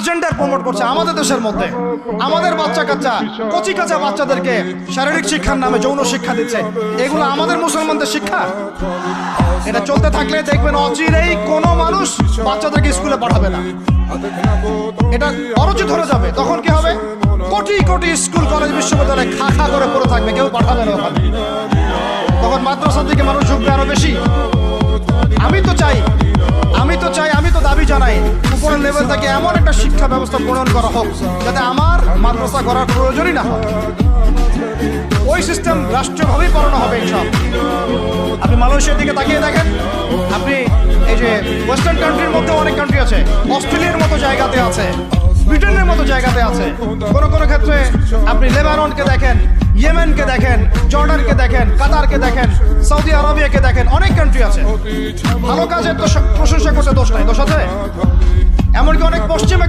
Transgender promote করছে আমাদের দেশের মধ্যে। আমাদের বাচ্চা কাচ্চা কচি কাঁচা বাচ্চাদেরকে শারীরিক শিক্ষার নামে যৌন শিক্ষা দিচ্ছে। এগুলো আমাদের মুসলমানদের শিক্ষা? এটা চলতে থাকলে দেখবেন অচিরেই কোনো মানুষ বাচ্চাদেরকে স্কুলে পাঠাবে না, এটা অরুচি ধরে যাবে। তখন কি হবে? কোটি কোটি স্কুল কলেজ বিশ্ববিদ্যালয়ে খা খা করে পড়ে থাকবে, কেউ পাঠাবে না ওখানে। তখন মাদ্রাসার দিকে মানুষ ঝুঁকবে আরো বেশি। আমি তো চাই, আমি তো দাবি জানাই উপরের লেভেল থেকে এমন একটা শিক্ষা ব্যবস্থা প্রণয়ন করা হোক যাতে আমার মাদ্রাসা করার প্রয়োজনই না হয়। ওই সিস্টেম রাষ্ট্রীয়ভাবেই করানো হবে ইনশাআল্লাহ। আপনি মালয়েশিয়ার দিকে তাকিয়ে দেখেন, আপনি এই যে ওয়েস্টার্ন কান্ট্রির মধ্যে অনেক কান্ট্রি আছে, অস্ট্রেলিয়ার মতো জায়গাতে আছে, ব্রিটেনের মতো জায়গাতে আছে, কোনো কোনো ক্ষেত্রে আপনি লেবাননকে দেখেন, ইয়েমেনকে দেখেন, জর্ডানকে দেখেন, কাতারকে দেখেন, সৌদি আরবিয়াকে দেখেন, অনেক কান্ট্রি আছে। ভালো কাজের তো প্রশংসা করতে দোষ নাই, দোষ আছে? এমনকি অনেক পশ্চিমে